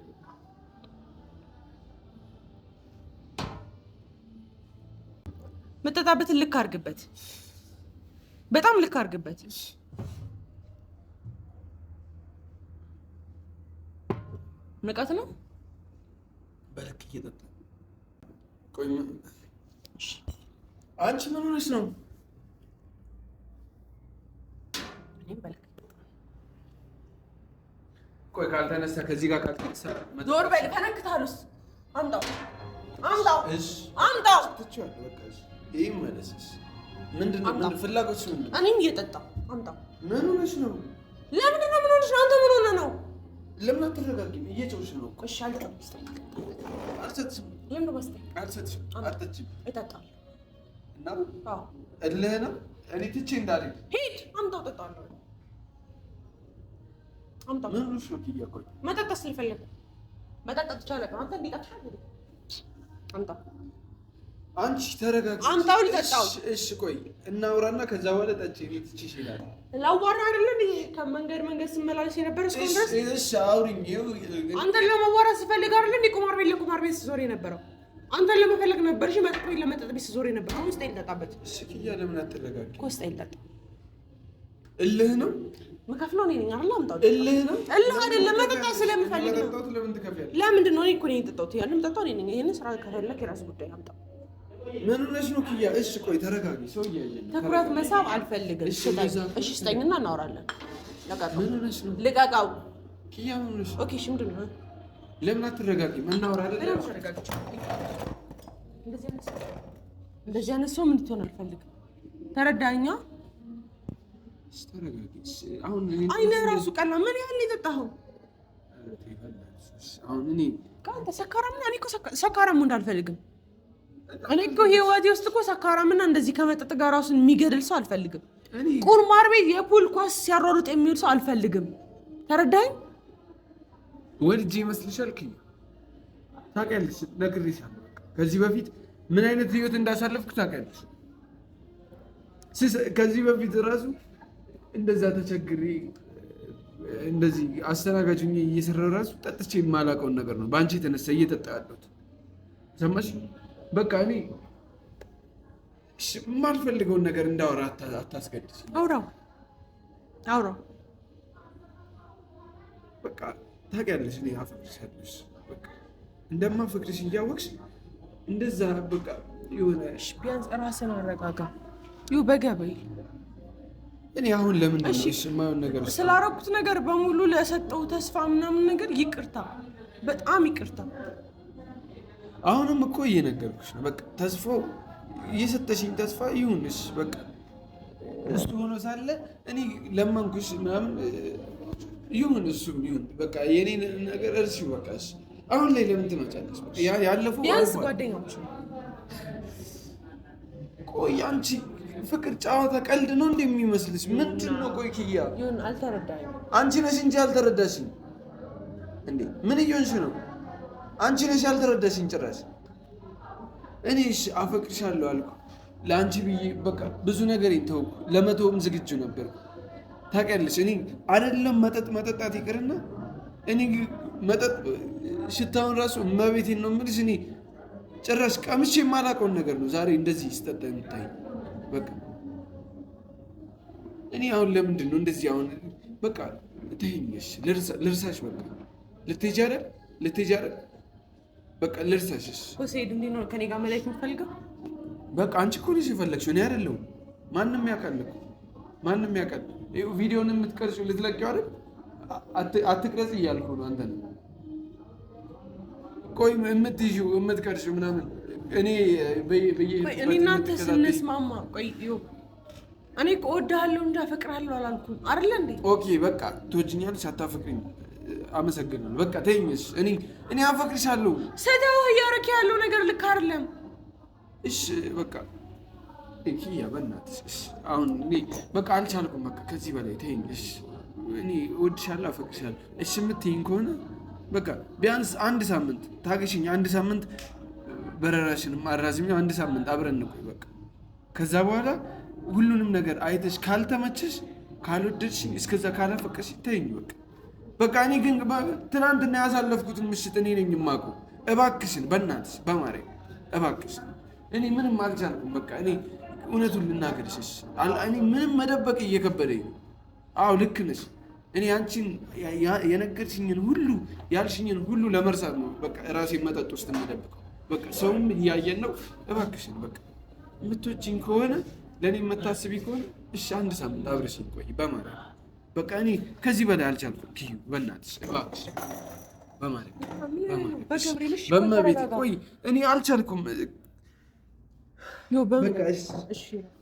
መጠጣበትን ልክ አድርግበት፣ በጣም ልክ አድርግበት። ንቀት ነው። በልክ እየጠጣ ቆይ። አንቺ ምን ሆነሽ ነው? ቆይ ካልተነሳ ከዚህ ጋር ካልተነሳ ዞር በል። ፈነክታሉስ? አምጣው አምጣው አምጣው። ትችያለሽ። በቃ እሺ። ይሄ መለስሽ ምንድነው? ምን ፍላጎትሽ ምንድነው? እኔም እየጠጣሁ አምጣው። ምን ሆነሽ ነው? ለምንድን ነው? ምን ሆነሽ ነው? አንተ ምን ሆነህ ነው? ለምን አትረጋጊም? እየጮህሽ ነው። እሺ አልጠጣም። አልሰጥሽም። ለምን በስተቀር አልሰጥሽም። አትጠጪም። እጠጣለሁ እና አዎ እልህ ነው። እኔ ትቼ እንዳልሄድ ሂድ። አምጣው፣ እጠጣለሁ። አምጣው። ምን ሆነሽ ነው? እያቆይ መጠጣት ስለፈለገ መጠጣት ይቻላል። አንተ እንዲጠጣሽ አምጣው። አንቺ ተረጋጊ። አምጣው ልጠጣው። እሺ ቆይ እናውራና ከዛ በኋላ ጠጪ። እኔ ትቼሽ እሄዳለሁ። ላዋራ አይደለ እንዴ? ከመንገድ ስመላለስ የነበረ እስከ ድረስ። እሺ አውሪኝ። አንተን ለማዋራት ስፈልግ አይደለ እንዴ ቁማር ቤት ለቁማር ቤት ስዞር የነበረው? አንተን ለመፈለግ ነበር። እሺ መጠጥ ቤት ለመጠጥ ቤት ስዞር የነበረው። አሁን ስጠኝ ልጠጣበት። እሺ ኪያ ለምን አትረጋጊ? እኮ ስጠኝ ልጠጣ። እልህ ነው መከፍለው እኔ ነኝ አይደል? አምጣው። እልህ ነው። እልህ አይደለም፣ መጠጣት ስለምፈልግ ነው። ለምን ትከፍያለሽ? ለምንድን ነው? እኔ እኮ ነኝ የጠጣሁት። ያንን የምጠጣው እኔ ነኝ። ይሄንን ስራ ከፈለክ የራስ ጉዳይ። አምጣው። ምን ሆነሽ ነው ኪያ? እሺ ቆይ ተረጋጊ። ሰው እያየኝ ትኩረት መሳብ አልፈልግም። እሺ ስጠኝና እናወራለን። ልቀቀው። ምን ሆነሽ ነው? ልቀቀው ኪያ። ምን ሆነሽ? ኦኬ እሺ ምንድን ነው? ለምን አትረጋጊም? እናወራለን። እንደዚህ አይነት ሰው ምን እንድትሆን አልፈልግም። ተረዳኛ? እሺ ተረጋጊ። አሁን አይነህ ራሱ ቀላ። ምን ያህል የጠጣኸው? አሁን እኔ ካንተ ሰካራምና እኔ እኮ ሰካራም እንዳልፈልግም። እኔ እኮ ህይወቴ ውስጥ እኮ ሰካራምና እንደዚህ ከመጠጥ ጋር ራሱን የሚገድል ሰው አልፈልግም። ቁርማር ቤት የፑል ኳስ ሲያሯሩጥ የሚውል ሰው አልፈልግም። ተረዳኝ? ወልጄ ይመስልሻል? ታውቂያለሽ፣ ነግሬሻለሁ። ከዚህ በፊት ምን አይነት ህይወት እንዳሳለፍኩ ታውቂያለሽ። ከዚህ በፊት ራሱ እንደዛ ተቸግሬ እንደዚህ አስተናጋጅ ሆኜ እየሰራሁ ራሱ ጠጥቼ የማላውቀውን ነገር ነው በአንቺ የተነሳ እየጠጣ ያለሁት። ሰማሽ? በቃ እኔ የማልፈልገውን ነገር እንዳወራ አታስገድሽ። አውራው በቃ ታውቂያለሽ፣ እኔ አፈቅርሻለሽ። በቃ እንደማፈቅርሽ እያወቅሽ እንደዛ በቃ የሆነ ቢያንስ ራስን አረጋጋ። ይኸው በገበይ እኔ አሁን ለምንድን ነው የማየውን ነገር ስላደረኩት ነገር በሙሉ ለሰጠው ተስፋ ምናምን ነገር ይቅርታ፣ በጣም ይቅርታ። አሁንም እኮ እየነገርኩሽ ነው። በቃ ተስፋው እየሰጠሽኝ ተስፋ ይሁንሽ። በቃ እሱ ሆኖ ሳለ እኔ ለማንኩሽ ምናምን ይሁን፣ እሱም ይሁን። በቃ የኔ ነገር እርሺው። በቃ አሁን ላይ ለምን ትመጫለሽ? ያለፈው ቢያንስ ጓደኛሞች ነው። ቆይ አንቺ ፍቅር ጨዋታ ቀልድ ነው እንደሚመስልሽ? ምንድን ነው? ቆይ ኪያ ይሁን፣ አልተረዳኝም። አንቺ ነሽ እንጂ አልተረዳሽኝ እንዴ? ምን እየሆንሽ ነው? አንቺ ነሽ ያልተረዳሽኝ ጭራሽ። እኔ እሺ አፈቅርሻለሁ አልኩ ለአንቺ ብዬ በቃ ብዙ ነገር ተውኩ። ለመተውም ዝግጁ ነበር። ታውቂያለሽ፣ እኔ አይደለም መጠጣት ይቅርና እኔ መጠጥ ሽታውን ራሱ እመቤቴን ነው የምልሽ። እኔ ጭራሽ ቀምሼ የማላውቀውን ነገር ነው ዛሬ እንደዚህ ስጠጣ የምታይ። በቃ እኔ አሁን ለምንድን ነው እንደዚህ? አሁን በቃ ተይኝሽ፣ ልርሳሽ። በቃ ልትሄጂ አይደል? በቃ ልርሳሽሽ። ሆሴድ እንዲኖር ከኔ ጋር መለየት የምትፈልገው? በቃ አንቺ እኮ ነሽ የፈለግሽው፣ እኔ አይደለሁም። ማንም ያውቃል እኮ ማንም ያውቃል። ቪዲዮን የምትቀርሺው ልትለቂው አይደል? አትቅረጽ እያልኩ ነው አንተ ነው። ቆይ የምትይዥው የምትቀርሺው ምናምን እኔ እናንተ ስንስማማ ቆይ እኔ እኮ እወድሃለሁ እንጂ አፈቅርሃለሁ አላልኩም አይደል እንዴ? ኦኬ በቃ ትወጂኛለሽ፣ አታፈቅሪኝ። አመሰግናለሁ። በቃ ተይኝሽ። እኔ አፈቅርሻለሁ። ስተው እያደረክ ያለው ነገር ልክ አይደለም። እሺ በቃ ኪያ በእናትሽ አሁን እኔ በቃ አልቻልኩም። በቃ ከዚህ በላይ ተይኝሽ። እኔ እወድሻለሁ፣ አፈቅርሻለሁ። እሺ የምትይኝ ከሆነ በቃ ቢያንስ አንድ ሳምንት ታገሽኝ። አንድ ሳምንት በረራሽንም አራዝሚው፣ አንድ ሳምንት አብረን እንቆይ። በቃ ከዛ በኋላ ሁሉንም ነገር አይተሽ ካልተመቸሽ፣ ካልወደድሽኝ፣ እስከዛ ካላፈቀሽ ተይኝ። በቃ እኔ ግን ትናንትና ያሳለፍኩትን ምሽት እኔ ነኝ የማውቀው። እባክሽን በእናትሽ በማርያም እባክሽን፣ እኔ ምንም አልቻልኩም። በቃ እኔ እውነቱን ልናገርሽ፣ እኔ ምንም መደበቅ እየከበደኝ ነው። አዎ ልክ ነሽ። እኔ አንቺን የነገርሽኝን ሁሉ ያልሽኝን ሁሉ ለመርሳት ነው በቃ ራሴን መጠጥ ውስጥ የምደብቀው። በቃ ሰውም እያየን ነው። እባክሽን በቃ የምትወጂኝ ከሆነ ለእኔ የምታስቢ ከሆነ እሺ አንድ ሳምንት አብረሽኝ ቆይ በማርያም። በቃ እኔ ከዚህ በላይ አልቻልኩም። ኪዩ በእናትሽ እባክሽ በማርያም በመቤት ቆይ እኔ አልቻልኩም። በቃ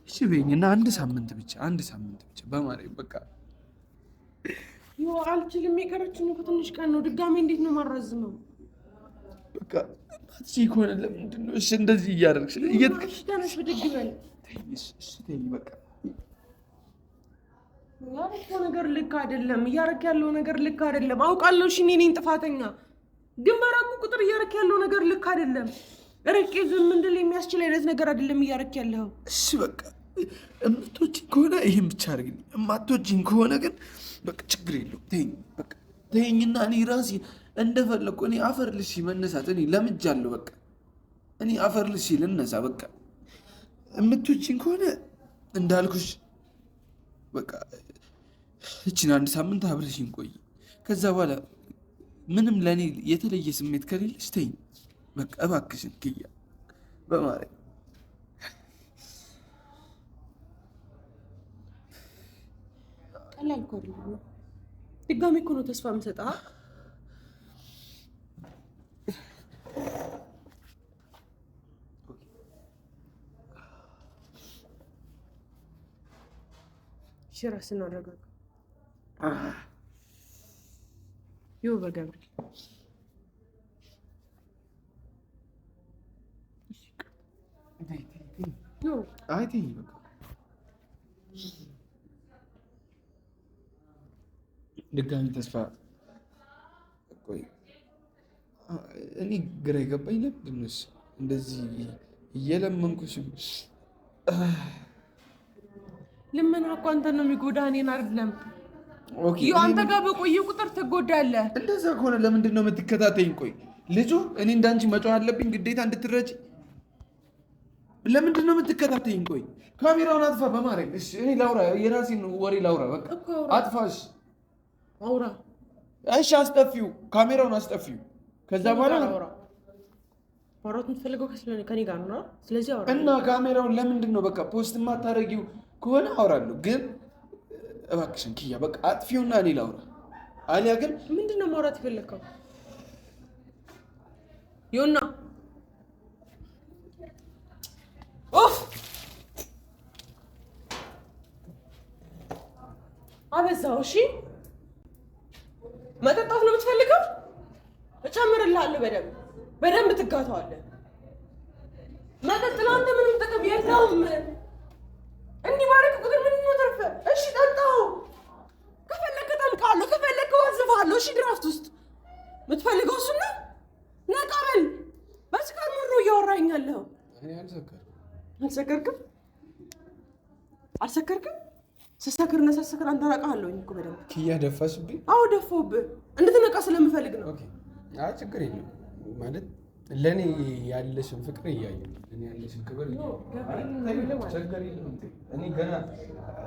እሺ በይኝ እና አንድ ሳምንት ብቻ በማርያም በቃ አልችልም። የቀረችኝ እኮ ትንሽ ቀን ነው። ድጋሜ እንዴት ነው ማራዝመው? በቃ እሺ ከሆነ ለምንድን ነው እሺ እንደዚህ እያደረግሽ ተነሽ ብድግ በል። ተይኝ በቃ ያረከው ነገር ልክ አይደለም። እያረክ ያለው ነገር ልክ አይደለም። አውቃለሁ። እሺ እኔ ነኝ ጥፋተኛ፣ ግን በራቁ ቁጥር እያረክ ያለው ነገር ልክ አይደለም። ርቄ ዝም እንድል የሚያስችል አይነት ነገር አይደለም እያረክ ያለው። እሺ በቃ እምትወጂኝ ከሆነ ይሄን ብቻ አድርግልኝ። እማትወጂኝ ከሆነ ግን በቃ ችግር የለውም። ተይኝ በቃ ተይኝና እኔ ራሴ እንደፈለኩ እኔ አፈር ልሽ መነሳት እኔ ለምጃለሁ። በቃ እኔ አፈር ልሽ ልነሳ። በቃ እምትወጂኝ ከሆነ እንዳልኩሽ በቃ እችን አንድ ሳምንት አብረሽኝ ቆይ። ከዛ በኋላ ምንም ለእኔ የተለየ ስሜት ከሌለሽ ተይኝ በቃ እባክሽን ኪያ በማርያም ቀላል እኮ አይደለም። ድጋሚ እኮ ነው ተስፋ የምሰጠው። ራስን አረጋጋ። ይኸው በገብርኤል ድጋሚ ተስፋ ቆይ እኔ ግራ የገባኝ ለምንድን ነው እንደዚህ እየለመንኩሽ ልመና እኮ አንተ ነው የሚጎዳህ እኔን አይደለም። አንተ ጋር በቆየ ቁጥር ትጎዳለህ። እንደዛ ከሆነ ለምንድን ነው የምትከታተይኝ? ቆይ ልጁ እኔ እንዳንቺ መጮህ አለብኝ ግዴታ እንድትረጂ? ለምንድን ነው የምትከታተይኝ? ቆይ ካሜራውን አጥፋ በማድረግ እሺ፣ እኔ ላውራ፣ የራሴን ወሬ ላውራ። በቃ አጥፋሽ፣ አውራ። እሺ፣ አስጠፊው፣ ካሜራውን አስጠፊው። ከዛ በኋላ ማውራት የምትፈልገው ከኔ ጋር ነው። ስለዚህ አውራ እና ካሜራውን ለምንድን ነው በቃ ፖስት የማታደርጊው? ከሆነ አውራለሁ፣ ግን እባክሽን ኪያ በቃ አጥፊውና እኔ ላውራ። አሊያ ግን ምንድን ነው ማውራት የፈለግከው? ዮና ኦፍ አበዛው። እሺ መጠጣት ነው የምትፈልገው? እጨምርልሃለሁ። በደንብ ትጋታዋለህ። መጠጥ ለአንተ ምንም ጥቅም የለውም። እንዲህ ባረክ ቁጥር ምን ነው ተርፈ? እሺ ጠጣው። ከፈለክ ጠምቃለሁ፣ ከፈለክ ወዝፋለሁ። እሺ ድራፍት ውስጥ የምትፈልገው እሱን ነው። ነቃ በል። በስካር ምን ነው እያወራኝ ያለኸው? እኔ አልሰከርክም? ስሰክርና ሳሰክር አንተ ነቃለሁኝ እኮ በደንብ። ኪያ ደፋሽብኝ? አዎ ደፋሁብህ። እንድትነቃ ስለምፈልግ ነው። ኦኬ። አይ ችግር የለም ማለት ለኔ ያለሽን ፍቅር እያየሁ እኔ ያለሽን ክብር ችግር የለም። እኔ ገና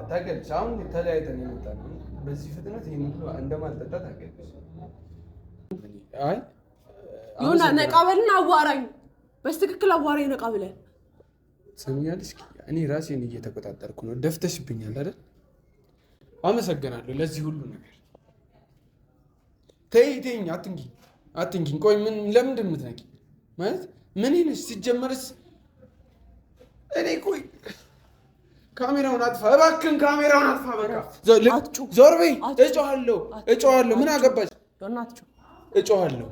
ታውቂያለሽ፣ አሁን ተለያይተን የመጣነው በዚህ ፍጥነት ይሄን ሁሉ እንደማልጠጣ ታውቂያለሽ። አይ ዮና ነቃ በልና አዋራኝ፣ በስትክክል አዋራኝ። ነቃ ብለህ ሰምኛለሽ። እኔ ራሴን እየተቆጣጠርኩ ነው። ደፍተሽብኛል አይደል? አመሰግናለሁ ለዚህ ሁሉ ነገር። ተይኝ፣ አትንኪኝ። ቆይ ምን ለምንድን ነው የምትነቂ? ማለት ምን ይነሽ ሲጀመርስ? እኔ ቆይ ካሜራውን አጥፋ እባክህን፣ ካሜራውን አጥፋ። በቃ ዞር በይ። እጮሃለሁ። ምን አገባሽ? እጮሃለሁ።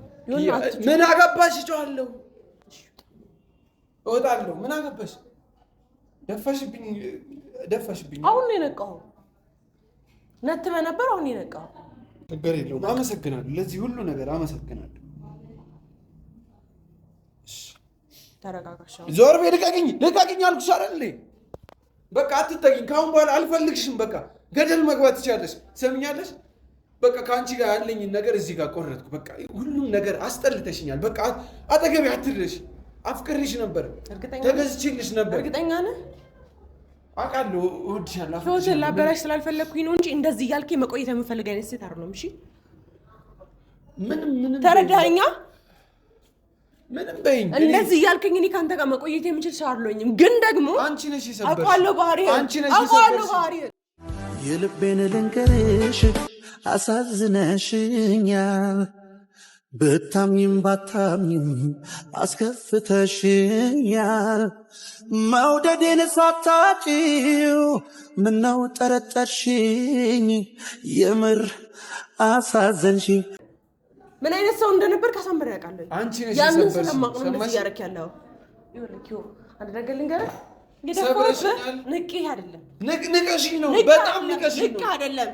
ምን አገባሽ? እጮሃለሁ። እወጣለሁ። ምን አገባሽ? ደፋሽብኝ። አሁን ነው የነቃኸው። ነትበህ ነበር፣ አሁን ነው የነቃኸው። ችግር የለውም። አመሰግናለሁ ለዚህ ሁሉ ነገር አመሰግናለሁ። ተረጋጋሽ። ዞር በይ። ልቀቂኝ አልኩሽ አይደል? በቃ አትጠጊኝ። ከአሁን በኋላ አልፈልግሽም። በቃ ገደል መግባት ትችያለሽ። ትሰምኛለሽ? በቃ ከአንቺ ጋር ያለኝን ነገር እዚህ ጋር ቆረጥኩ። በቃ ሁሉም ነገር አስጠልተሽኛል። በቃ አጠገቤ አትድረሽ። አፍቅሬሽ ነበር፣ ተገዝቼልሽ ነበር። እርግጠኛ ነህ? አውቃለሁ፣ እወድሻለሁ። ህይወትን ላበላሽ ስላልፈለግኩኝ ነው እንጂ እንደዚህ እያልከኝ መቆየት የምፈልግ አይነት ሴት አይደለም። እሺ ምንም ተረዳኸኝ? ምንም በይኝ። እንደዚህ እያልከኝ እኔ ከአንተ ጋር መቆየት የምችል ሰው አይደለሁም። ግን ደግሞ አንቺ ነሽ የሰበርሽ። አውቃለሁ ባህሪዬን። የልቤን ልንገርሽ አሳዝነሽኛል። ብታምኝም ባታምኝም አስከፍተሽኛል። መውደዴን ሳታውቂው ምነው ጠረጠርሽኝ? የምር አሳዘንሽኝ። ምን አይነት ሰው እንደነበር ካሳምር ያውቃለሁ። አንቺ ነሽ ያንን ስለማቅ ነው እንደዚህ እያደረክ ያለው። ይኸውልህ አንድ ነገር ልንገርህ፣ ንቄ አይደለም ንቀሽኝ ነው። በጣም ንቀሽኝ ነው። ንቄ አይደለም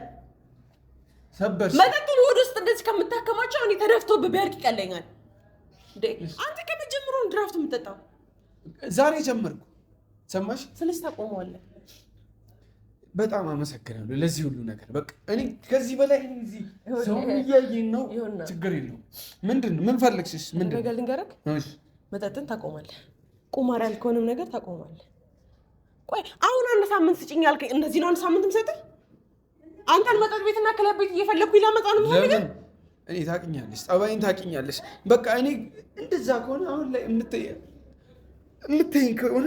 ሰበርሽ። መጠጡን ወደ ውስጥ እንደዚህ ከምታከማቸው እኔ ተደፍቶብህ ቢያልቅ ይቀለኛል። አንተ ከመጀመሩ ድራፍት የምትጠጣው ዛሬ ጀመርኩ። ሰማሽ? ስለዚህ ታቆመዋለህ። በጣም አመሰግናለሁ ለዚህ ሁሉ ነገር። በቃ እኔ ከዚህ በላይ እዚህ ሰው እያየኝ ነው። ችግር የለውም። ምንድን ነው ምን ፈለግሽ? ምንድን ነገር ልንገርህ፣ መጠጥን ታቆማለህ። ቁማር ያልከውንም ነገር ታቆማለህ። ቆይ አሁን አንድ ሳምንት ስጭኝ ያልከኝ እንደዚህ ነው? አንድ ሳምንት የምሰጥህ አንተን መጠጥ ቤትና ክለብ ቤት እየፈለግኩ ላመጣ ነው የምፈልገው። እኔ ታውቂኛለሽ፣ ጠባይን ታውቂኛለሽ። በቃ እኔ እንደዛ ከሆነ አሁን ላይ የምትይኝ ከሆነ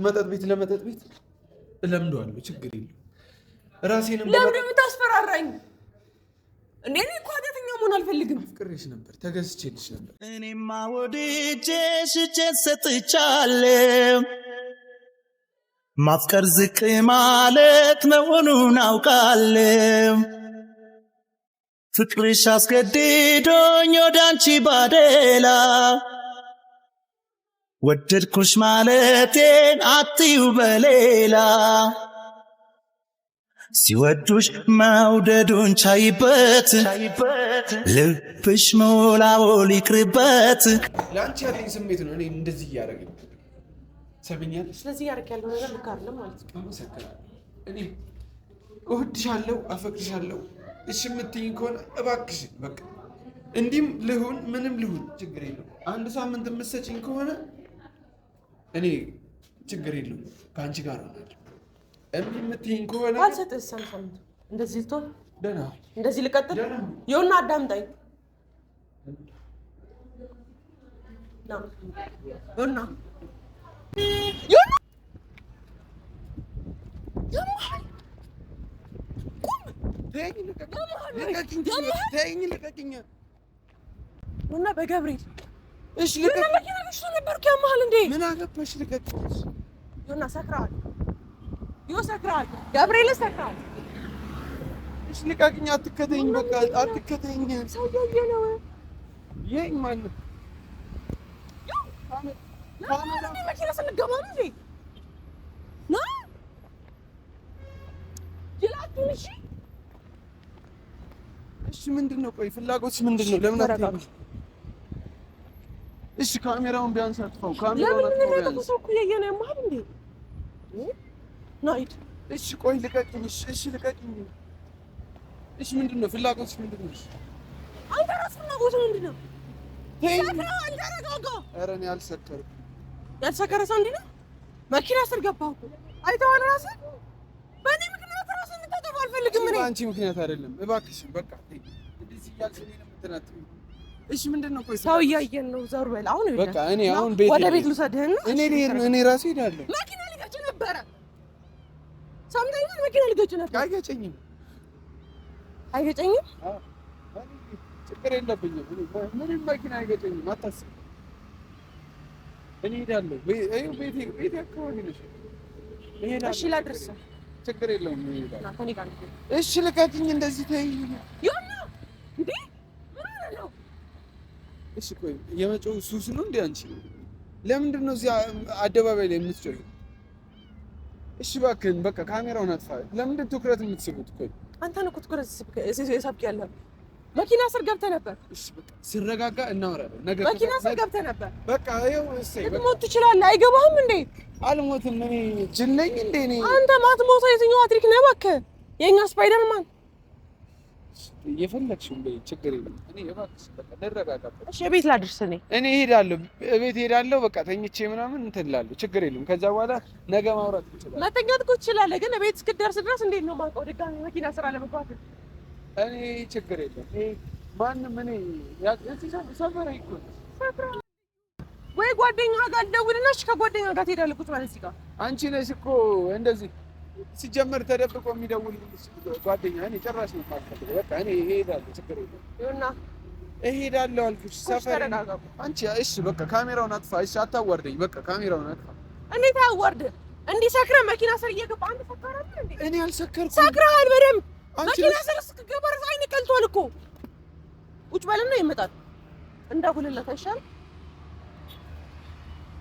መጠጥ ቤት እለምደዋለሁ፣ ችግር የለም። ራሴንም ለምን የምታስፈራራኝ? እኔ እኮ ኃጢአተኛ መሆን አልፈልግም። አፍቅሬሽ ነበር፣ ተገዝቼልሽ ነበር። እኔማ ወድጄሽ እጄን ሰጥቻለሁ። ማፍቀር ዝቅ ማለት መሆኑን አውቃለሁ። ፍቅርሽ አስገድዶኝ ወዳንቺ ባደላ ወደድኩሽ ማለቴን አትዩ በሌላ ሲወዱሽ መውደዱን ቻይበት ልብሽ ሞላውል ይቅርበት። ለአንቺ ያለኝ ስሜት ነው እኔ እንደዚህ እያደረገኝ ሰብኛለሽ። ስለዚህ ያደርግ ያለው ነገር ልክ አይደለም ማለት ነው። አመሰግናለሁ። እኔ እወድሻለሁ፣ አፈቅርሻለሁ። እሺ የምትይኝ ከሆነ እባክሽን በቃ እንዲህም ልሁን ምንም ልሁን ችግር የለውም። አንድ ሳምንት የምትሰጪኝ ከሆነ እኔ ችግር የለውም ከአንቺ ጋር ሆናለሁ። እምቢ የምትይኝ ከሆነ አልሰጥህም። ሳምንት እንደዚህ ልትሆን ደህና እንደዚህ ልቀጥል ይኸውና አዳምጣኝ ነው ይኸውና እና በገብርኤል እሺ መኪና ገጭቶ ነበርኩ። ያመሃል እንዴ? ምን አገባሽ? ልቀቂኝ። ይኸውና ሰክረሃል። ይኸው ሰክረሃል። ገብርኤል ሰክረሃል። እሺ ልቀቂኝ። አትከተይኝ። በቃ አትከተይኝ። ሰው እያየ ነው። ይሄን ማን መኪና ስንገባ ነው እንዴ? ና ይላቱን። እሺ እሺ ምንድን ነው? ቆይ ፍላጎትሽ ምንድን ነው? ለምን አትይኝ? እሺ ካሜራውን ቢያንስ አጥፋው። ካሜራውን አጥፋው ቢያንስ። ሰው እኮ እያየ ነው። ያመሃል እንዴ? ና ሂድ። እሺ ቆይ ልቀቂኝ። እሺ ልቀቂኝ። እሺ ምንድን ነው ፍላጎትሽ? ምንድን ነው? አንተ ራስህ ፍላጎትህ ምንድን ነው? ተረጋጋ። ኧረ እኔ አልሰከርኩም። ያልሰከረ ሰው እንዲህ ነው? መኪና ስር ገባህ እኮ አይተኸዋል ራስህ። በእኔ ምክንያት ራስህን እንድታጠፋ አልፈልግም። እኔ በአንቺ ምክንያት አይደለም። እባክሽን በቃ እንደዚህ እያልሽ እኔን የምትናትኝ። እሺ ምንድን ነው? ቆይ ሰው እያየን ነው። ዞር በል አሁን። በቃ እኔ አሁን ቤት ወደ ቤት ልውሰድህና እኔ ልሄድ ነው። እኔ ራሴ ሄዳለሁ። መኪና ሊገጭ ነበረ። ሰምተኸኛል? መኪና ሊገጭ ነበር። አይገጨኝም። አይገጨኝም? አዎ ችግር የለብኝም። ምንም መኪና አይገጨኝም። አታስብ። እኔ ሄዳለሁ። ቤቴ አካባቢ ነሽ። እሺ ላድርስህ። ችግር የለውም። እሄዳለሁ። ከእኔ ጋር ነው። እሺ ልቀቂኝ። እንደዚህ ተይኝ። ይሁን እንዴ? ምን ነው? እሺ ቆይ የመጮህ ሱስ ነው እንዴ አንቺ? ለምንድን ነው እዚህ አደባባይ ላይ የምትጮህ? እሺ እባክህን በቃ ካሜራውን አጥፋ። ለምንድን ትኩረት የምትስቡት? ቆይ አንተን እኮ ትኩረት የሳብክ ያለው መኪና ስር ገብተህ ነበር። እሺ በቃ ሲረጋጋ እናወራለን። ነገ መኪና ስር ገብተህ ነበር። በቃ ይኸው እሰይ። በቃ ልትሞት ትችላለህ። አይገባህም እንዴ? አልሞትም። እኔ ጅል ነኝ እንዴ? እኔ አንተ ማትሞተው የትኛው አትሪክ ነህ እባክህ? የኛ ስፓይደርማን። የፈለግሽው በይ፣ ችግር የለም። እኔ እባክሽ በቃ ልረጋጋ። እሺ ቤት ላድርስ። እኔ እሄዳለሁ፣ ቤት እሄዳለሁ። በቃ ተኝቼ ምናምን እንትን እላለሁ። ችግር የለም። ከዛ በኋላ ነገ ማውራት እንችላለን። መተኛት እኮ ትችላለህ፣ ግን ቤት እስክትደርስ ድረስ እንዴት ነው የማውቀው ድጋሚ መኪና ስራ ለመግባት? እኔ ችግር የለም። ማንም እኔ ሰፈር እኮ ወይ ጓደኛ ጋር ደውልና እሺ ከጓደኛ ጋር ትሄዳለህ። ቁጭ ማለት ሲጋ አንቺ ነሽ እኮ እንደዚህ ሲጀመር ተደብቆ የሚደውልልሽ ጓደኛ። እኔ ጭራሽ ነው የማልፈልገው። በቃ እኔ እሄዳለሁ። ችግር የለም። ይኸውና እሄዳለሁ አልኩሽ። ሰፈር አንቺ እሺ በቃ ካሜራውን አጥፋ። እሺ አታዋርደኝ። በቃ ካሜራውን አጥፋ። እንዴት አዋርድ? እንዲህ ሰክረህ መኪና ስር እየገባ አንተ ሰክረሃል እንዴ? እኔ አልሰከርኩም። ሰክረሃል በደምብ። መኪና ስር ስትገባ አይን ቀልቷል እኮ። ቁጭ በልና ይመጣል። እንደውልለት አይሻልም?